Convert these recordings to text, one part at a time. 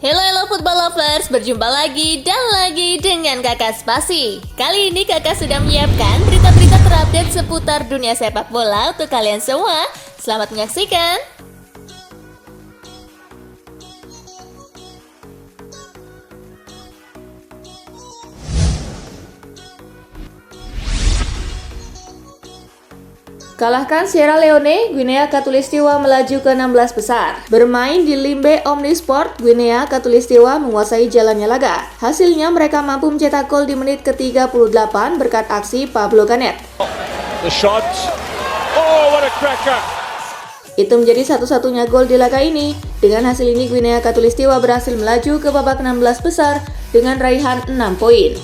Hello football lovers, berjumpa lagi dan lagi dengan Kakak Spasi. Kali ini Kakak sudah menyiapkan berita-berita terupdate seputar dunia sepak bola untuk kalian semua. Selamat menyaksikan. Kalahkan Sierra Leone, Guinea Khatulistiwa melaju ke 16 besar. Bermain di Limbe Omnisport, Guinea Khatulistiwa menguasai jalannya laga. Hasilnya mereka mampu mencetak gol di menit ke-38 berkat aksi Pablo Canet. The shot. Oh, what a cracker. Itu menjadi satu-satunya gol di laga ini. Dengan hasil ini Guinea Khatulistiwa berhasil melaju ke babak 16 besar dengan raihan 6 poin.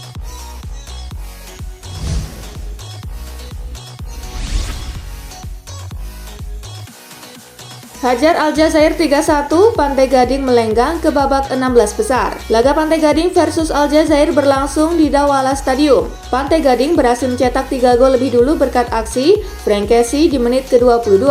Hajar Aljazair 3-1, Pantai Gading melenggang ke babak 16 besar. Laga Pantai Gading versus Aljazair berlangsung di Douala Stadium. Pantai Gading berhasil mencetak 3 gol lebih dulu berkat aksi Frank Kessie di menit ke-22.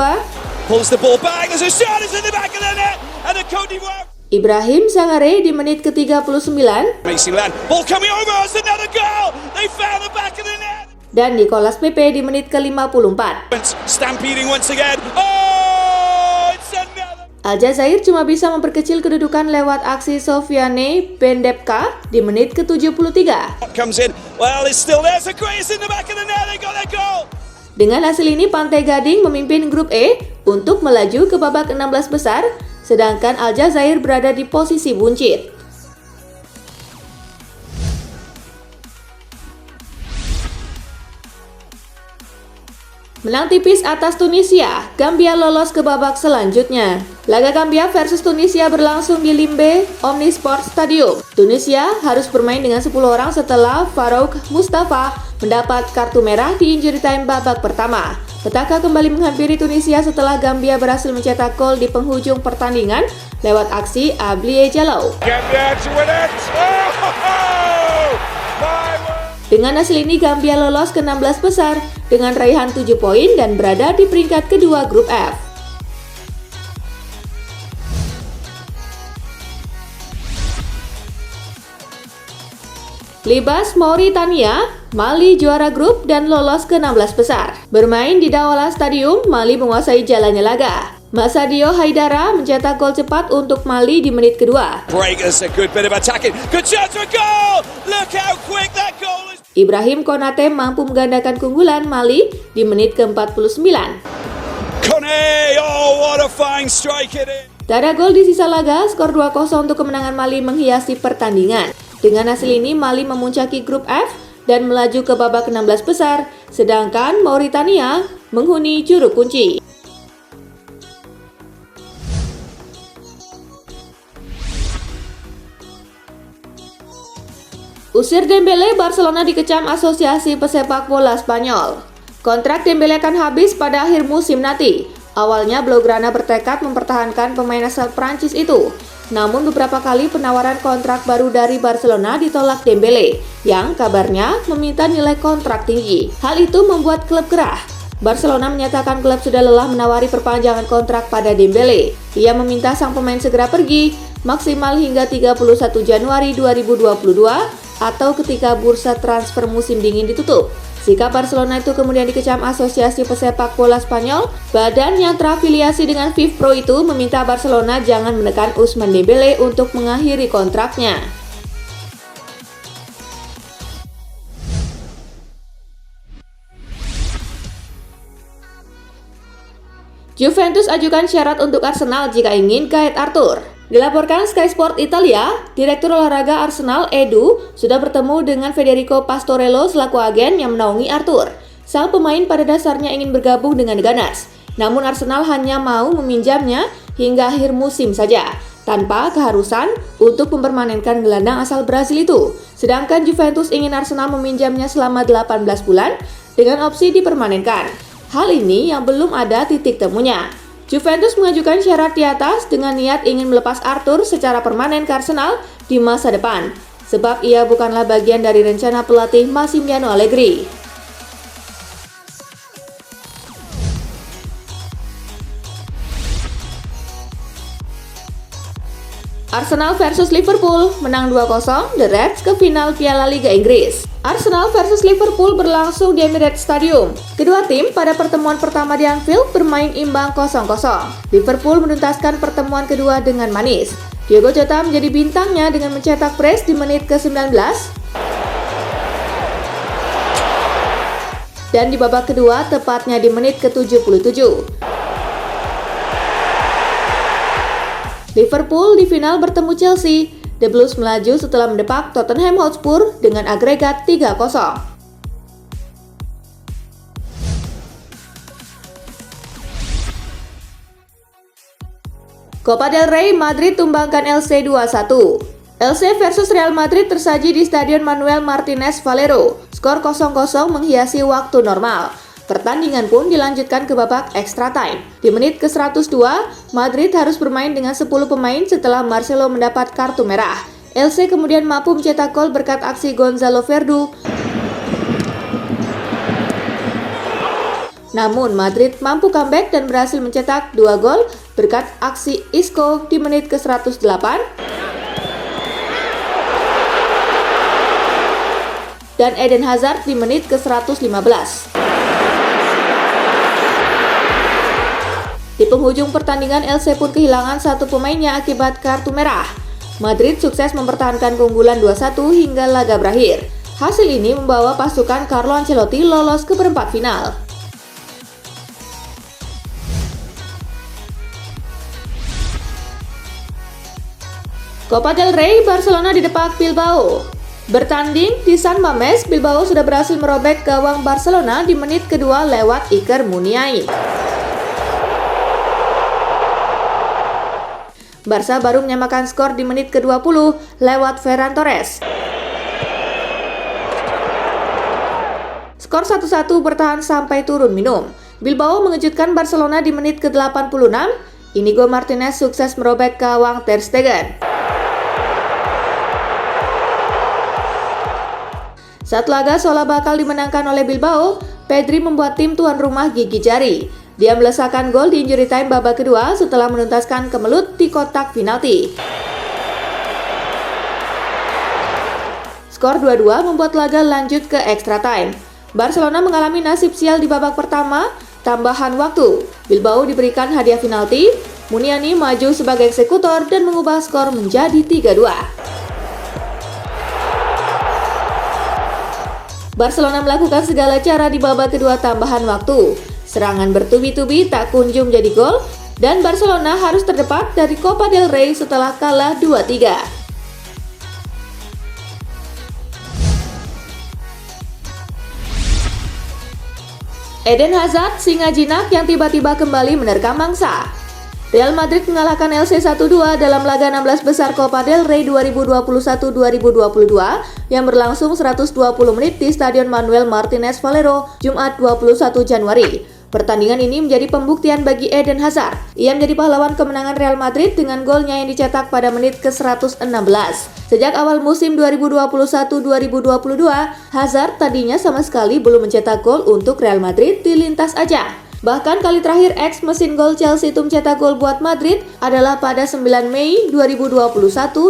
Pulls the ball back, there's a shot, it's in the back of the net, and the Côte d'Ivoire. Ibrahim Sangare di menit ke-39. Racing land, ball coming over, it's another goal, they found the back of the net. Dan Nicolas Pepe di menit ke-54. Stampeding once again, oh, it's another. Aljazair cuma bisa memperkecil kedudukan lewat aksi Sofiane Bendebka di menit ke-73. Comes in, well, it's still there, so Grace in the back of the net, they got their goal. Dengan hasil ini Pantai Gading memimpin grup E untuk melaju ke babak 16 besar, sedangkan Aljazair berada di posisi buncit. Menang tipis atas Tunisia, Gambia lolos ke babak selanjutnya. Laga Gambia versus Tunisia berlangsung di Limbe Omnisport Stadium. Tunisia harus bermain dengan 10 orang setelah Farouk Mustafa mendapat kartu merah di injury time babak pertama. Petaka kembali menghampiri Tunisia setelah Gambia berhasil mencetak gol di penghujung pertandingan lewat aksi Ablie Jallow. Gambia to win it. Oh, my word. Dengan hasil ini Gambia lolos ke 16 besar dengan raihan 7 poin dan berada di peringkat kedua grup F. Libas Mauritania, Mali juara grup dan lolos ke 16 besar. Bermain di Douala Stadium, Mali menguasai jalannya laga. Masadio Haidara mencetak gol cepat untuk Mali di menit kedua. Break, that's a good bit of attacking. Good chance for a goal. Look how quick that goal is. Ibrahim Konate mampu menggandakan keunggulan Mali di menit ke-49. Kone, oh, what a fine strike it is. Tak ada gol di sisa laga, skor 2-0 untuk kemenangan Mali menghiasi pertandingan. Dengan hasil ini Mali memuncaki grup F dan melaju ke babak 16 besar, sedangkan Mauritania menghuni juru kunci. Usir Dembele, Barcelona dikecam Asosiasi Pesepak Bola Spanyol. Kontrak Dembele akan habis pada akhir musim nanti. Awalnya Blaugrana bertekad mempertahankan pemain asal Prancis itu. Namun beberapa kali penawaran kontrak baru dari Barcelona ditolak Dembele, yang kabarnya meminta nilai kontrak tinggi. Hal itu membuat klub gerah. Barcelona menyatakan klub sudah lelah menawari perpanjangan kontrak pada Dembele. Ia meminta sang pemain segera pergi, maksimal hingga 31 Januari 2022 atau ketika bursa transfer musim dingin ditutup. Sikap Barcelona itu kemudian dikecam Asosiasi Pesepak Bola Spanyol. Badan yang terafiliasi dengan FIFPro itu meminta Barcelona jangan menekan Ousmane Dembele untuk mengakhiri kontraknya. Juventus ajukan syarat untuk Arsenal jika ingin Gaet Arthur. Dilaporkan Sky Sport Italia, Direktur Olahraga Arsenal Edu sudah bertemu dengan Federico Pastorello selaku agen yang menaungi Arthur. Sang pemain pada dasarnya ingin bergabung dengan Gunners, namun Arsenal hanya mau meminjamnya hingga akhir musim saja, tanpa keharusan untuk mempermanenkan gelandang asal Brasil itu. Sedangkan Juventus ingin Arsenal meminjamnya selama 18 bulan dengan opsi dipermanenkan. Hal ini yang belum ada titik temunya. Juventus mengajukan syarat di atas dengan niat ingin melepas Arthur secara permanen ke Arsenal di masa depan, sebab ia bukanlah bagian dari rencana pelatih Massimiliano Allegri. Arsenal versus Liverpool menang 2-0, The Reds ke final Piala Liga Inggris. Arsenal versus Liverpool berlangsung di Emirates Stadium. Kedua tim pada pertemuan pertama di Anfield bermain imbang 0-0. Liverpool menuntaskan pertemuan kedua dengan manis. Diogo Jota menjadi bintangnya dengan mencetak brace di menit ke-19. Dan di babak kedua tepatnya di menit ke-77. Liverpool di final bertemu Chelsea. The Blues melaju setelah mendepak Tottenham Hotspur dengan agregat 3-0. Copa del Rey, Madrid tumbangkan LC 2-1. LC versus Real Madrid tersaji di Stadion Manuel Martinez Valero. Skor 0-0 menghiasi waktu normal. Pertandingan pun dilanjutkan ke babak extra time. Di menit ke-102, Madrid harus bermain dengan 10 pemain setelah Marcelo mendapat kartu merah. LC kemudian mampu mencetak gol berkat aksi Gonzalo Verdu. Namun Madrid mampu comeback dan berhasil mencetak 2 gol berkat aksi Isco di menit ke-108. Dan Eden Hazard di menit ke-115. Di penghujung pertandingan, LC pun kehilangan satu pemainnya akibat kartu merah. Madrid sukses mempertahankan keunggulan 2-1 hingga laga berakhir. Hasil ini membawa pasukan Carlo Ancelotti lolos ke perempat final. Copa del Rey, Barcelona didepak Bilbao. Bertanding di San Mamés, Bilbao sudah berhasil merobek gawang Barcelona di menit kedua lewat Iker Muniain. Barca baru menyamakan skor di menit ke-20 lewat Ferran Torres. Skor 1-1 bertahan sampai turun minum. Bilbao mengejutkan Barcelona di menit ke-86. Inigo Martinez sukses merobek gawang Ter Stegen. Saat laga seolah bakal dimenangkan oleh Bilbao, Pedri membuat tim tuan rumah gigi jari. Dia melesakkan gol di injury time babak kedua setelah menuntaskan kemelut di kotak penalti. Skor 2-2 membuat laga lanjut ke extra time. Barcelona mengalami nasib sial di babak pertama, tambahan waktu. Bilbao diberikan hadiah penalti, Muniain maju sebagai eksekutor dan mengubah skor menjadi 3-2. Barcelona melakukan segala cara di babak kedua tambahan waktu. Serangan bertubi-tubi tak kunjung jadi gol, dan Barcelona harus terdepak dari Copa del Rey setelah kalah 2-3. Eden Hazard, singa jinak yang tiba-tiba kembali menerkam mangsa. Real Madrid mengalahkan LC 1-2 dalam laga 16 besar Copa del Rey 2021-2022 yang berlangsung 120 menit di Stadion Manuel Martinez Valero, Jumat 21 Januari. Pertandingan ini menjadi pembuktian bagi Eden Hazard. Ia menjadi pahlawan kemenangan Real Madrid dengan golnya yang dicetak pada menit ke-116. Sejak awal musim 2021-2022, Hazard tadinya sama sekali belum mencetak gol untuk Real Madrid di lintas ajang. Bahkan kali terakhir ex mesin gol Chelsea itu mencetak gol buat Madrid adalah pada 9 Mei 2021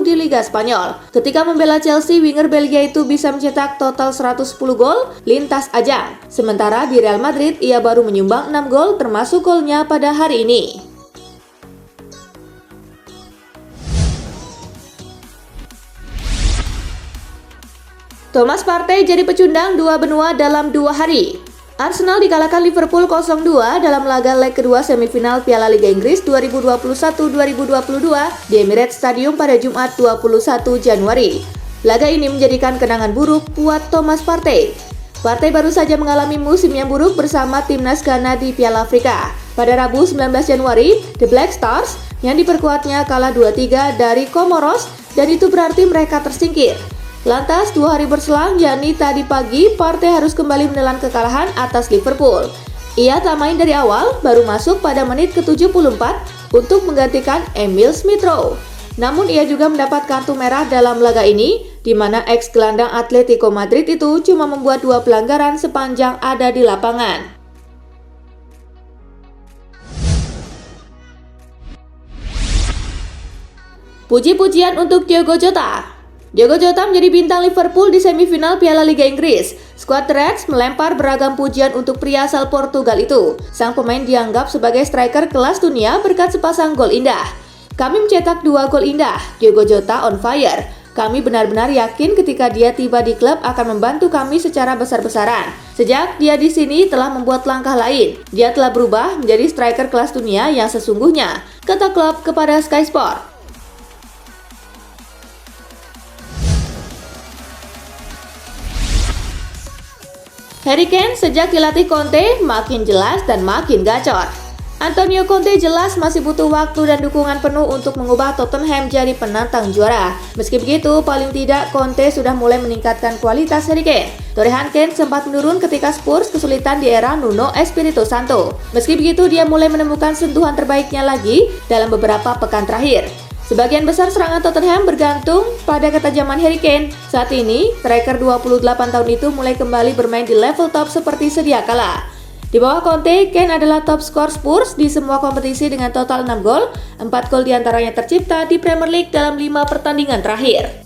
di Liga Spanyol. Ketika membela Chelsea, winger Belgia itu bisa mencetak total 110 gol lintas ajang. Sementara di Real Madrid, ia baru menyumbang 6 gol termasuk golnya pada hari ini. Thomas Partey jadi pecundang dua benua dalam 2 hari. Arsenal dikalahkan Liverpool 0-2 dalam laga leg kedua semifinal Piala Liga Inggris 2021-2022 di Emirates Stadium pada Jumat 21 Januari. Laga ini menjadikan kenangan buruk buat Thomas Partey. Partey baru saja mengalami musim yang buruk bersama timnas Ghana di Piala Afrika. Pada Rabu 19 Januari, The Black Stars yang diperkuatnya kalah 2-3 dari Comoros dan itu berarti mereka tersingkir. Lantas 2 hari berselang, yakni tadi pagi, Partey harus kembali menelan kekalahan atas Liverpool. Ia tak main dari awal, baru masuk pada menit ke-74 untuk menggantikan Emil Smith-Rowe. Namun ia juga mendapat kartu merah dalam laga ini, di mana ex-gelandang Atletico Madrid itu cuma membuat 2 pelanggaran sepanjang ada di lapangan. Puji-pujian untuk Diogo Jota. Diogo Jota menjadi bintang Liverpool di semifinal Piala Liga Inggris. Skuad The Reds melempar beragam pujian untuk pria asal Portugal itu. Sang pemain dianggap sebagai striker kelas dunia berkat sepasang gol indah. Kami mencetak 2 gol indah, Diogo Jota on fire. Kami benar-benar yakin ketika dia tiba di klub akan membantu kami secara besar-besaran. Sejak dia di sini telah membuat langkah lain. Dia telah berubah menjadi striker kelas dunia yang sesungguhnya, kata klub kepada Sky Sport. Harry Kane sejak dilatih Conte makin jelas dan makin gacor. Antonio Conte jelas masih butuh waktu dan dukungan penuh untuk mengubah Tottenham jadi penantang juara. Meski begitu, paling tidak Conte sudah mulai meningkatkan kualitas Harry Kane. Torehan Kane sempat menurun ketika Spurs kesulitan di era Nuno Espirito Santo. Meski begitu, dia mulai menemukan sentuhan terbaiknya lagi dalam beberapa pekan terakhir. Sebagian besar serangan Tottenham bergantung pada ketajaman Harry Kane. Saat ini, striker 28 tahun itu mulai kembali bermain di level top seperti sedia kala. Di bawah Conte, Kane adalah top skor Spurs di semua kompetisi dengan total 6 gol. 4 gol diantaranya tercipta di Premier League dalam 5 pertandingan terakhir.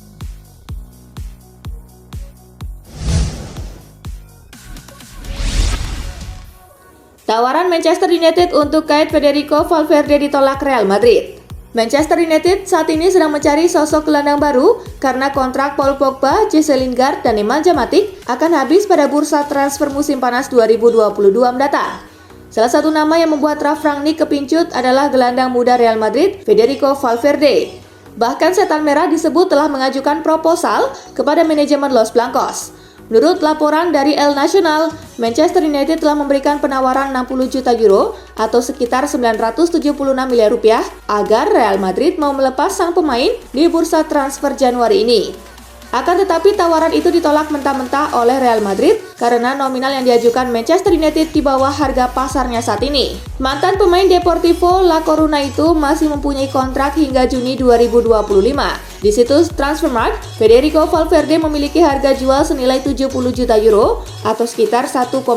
Tawaran Manchester United untuk kait Federico Valverde ditolak Real Madrid. Manchester United saat ini sedang mencari sosok gelandang baru karena kontrak Paul Pogba, Jesse Lingard, dan Nemanja Matic akan habis pada bursa transfer musim panas 2022 mendatang. Salah satu nama yang membuat Ralf Rangnick kepincut adalah gelandang muda Real Madrid, Federico Valverde. Bahkan Setan Merah disebut telah mengajukan proposal kepada manajemen Los Blancos. Menurut laporan dari El Nacional, Manchester United telah memberikan penawaran 60 juta euro atau sekitar 976 miliar rupiah agar Real Madrid mau melepas sang pemain di bursa transfer Januari ini. Akan tetapi tawaran itu ditolak mentah-mentah oleh Real Madrid karena nominal yang diajukan Manchester United di bawah harga pasarnya saat ini. Mantan pemain Deportivo La Coruna itu masih mempunyai kontrak hingga Juni 2025. Di situs Transfermarkt, Federico Valverde memiliki harga jual senilai 70 juta euro atau sekitar 1,2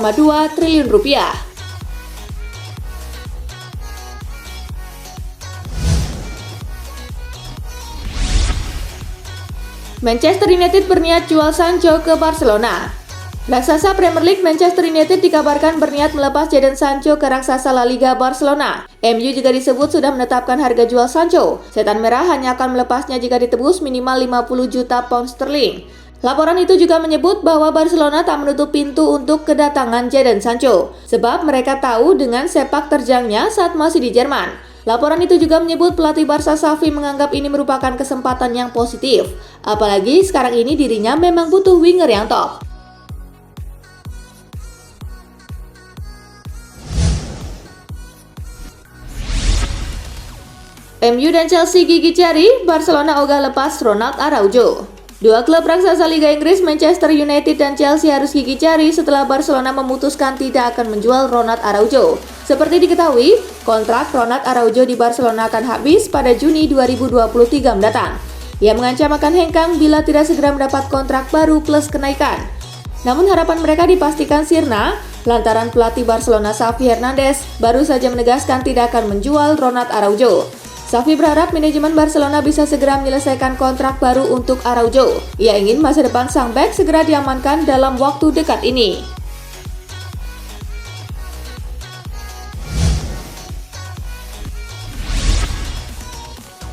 triliun rupiah. Manchester United berniat jual Sancho ke Barcelona. Raksasa Premier League Manchester United dikabarkan berniat melepas Jadon Sancho ke raksasa La Liga Barcelona. MU juga disebut sudah menetapkan harga jual Sancho. Setan Merah hanya akan melepasnya jika ditebus minimal 50 juta pound sterling. Laporan itu juga menyebut bahwa Barcelona tak menutup pintu untuk kedatangan Jadon Sancho, sebab mereka tahu dengan sepak terjangnya saat masih di Jerman. Laporan itu juga menyebut pelatih Barca Xavi menganggap ini merupakan kesempatan yang positif. Apalagi sekarang ini dirinya memang butuh winger yang top. MU dan Chelsea gigit jari, Barcelona ogah lepas Ronald Araujo. Dua klub raksasa Liga Inggris, Manchester United dan Chelsea harus gigit jari setelah Barcelona memutuskan tidak akan menjual Ronald Araujo. Seperti diketahui, kontrak Ronald Araujo di Barcelona akan habis pada Juni 2023 mendatang. Ia mengancam akan hengkang bila tidak segera mendapat kontrak baru plus kenaikan. Namun harapan mereka dipastikan sirna lantaran pelatih Barcelona Xavi Hernandez baru saja menegaskan tidak akan menjual Ronald Araujo. Xavi berharap manajemen Barcelona bisa segera menyelesaikan kontrak baru untuk Araujo. Ia ingin masa depan sang bek segera diamankan dalam waktu dekat ini.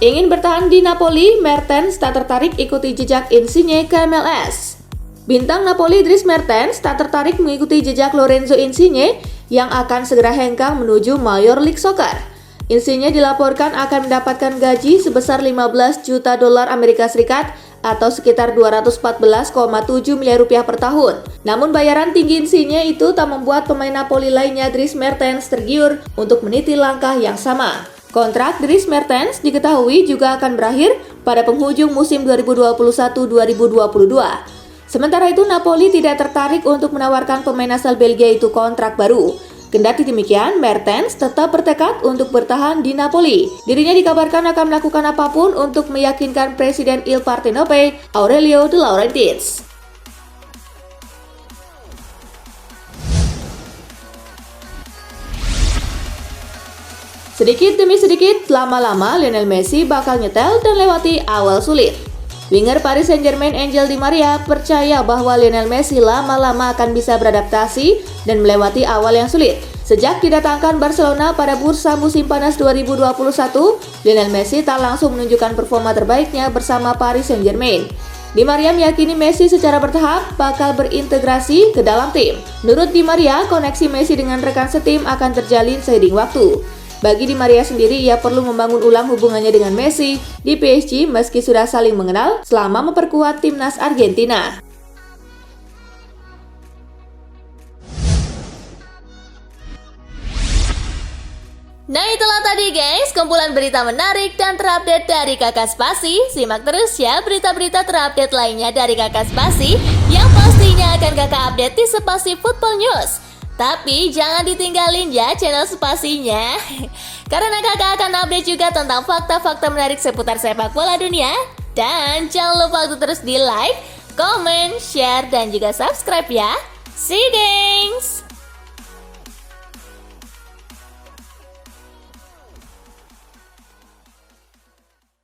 Ingin bertahan di Napoli, Mertens tak tertarik ikuti jejak Insigne ke MLS. Bintang Napoli Dries Mertens tak tertarik mengikuti jejak Lorenzo Insigne yang akan segera hengkang menuju Major League Soccer. Insigne dilaporkan akan mendapatkan gaji sebesar 15 juta dolar Amerika Serikat atau sekitar 214,7 miliar rupiah per tahun. Namun bayaran tinggi Insigne itu tak membuat pemain Napoli lainnya Dries Mertens tergiur untuk meniti langkah yang sama. Kontrak Dries Mertens diketahui juga akan berakhir pada penghujung musim 2021-2022. Sementara itu Napoli tidak tertarik untuk menawarkan pemain asal Belgia itu kontrak baru. Kendati demikian, Mertens tetap bertekad untuk bertahan di Napoli. Dirinya dikabarkan akan melakukan apapun untuk meyakinkan Presiden Il Partenope, Aurelio De Laurentiis. Sedikit demi sedikit, lama-lama Lionel Messi bakal nyetel dan lewati awal sulit. Winger Paris Saint-Germain Angel Di Maria percaya bahwa Lionel Messi lama-lama akan bisa beradaptasi dan melewati awal yang sulit. Sejak didatangkan Barcelona pada bursa musim panas 2021, Lionel Messi tak langsung menunjukkan performa terbaiknya bersama Paris Saint-Germain. Di Maria meyakini Messi secara bertahap bakal berintegrasi ke dalam tim. Menurut Di Maria, koneksi Messi dengan rekan setim akan terjalin seiring waktu. Bagi Di Maria sendiri, ia perlu membangun ulang hubungannya dengan Messi di PSG meski sudah saling mengenal selama memperkuat timnas Argentina. Nah itulah tadi guys, kumpulan berita menarik dan terupdate dari Kakak Spasi. Simak terus ya berita-berita terupdate lainnya dari Kakak Spasi yang pastinya akan Kakak update di Spasi Football News. Tapi jangan ditinggalin ya channel Spasinya, karena kakak akan update juga tentang fakta-fakta menarik seputar sepak bola dunia. Dan jangan lupa untuk terus di like, comment, share, dan juga subscribe ya. See you guys!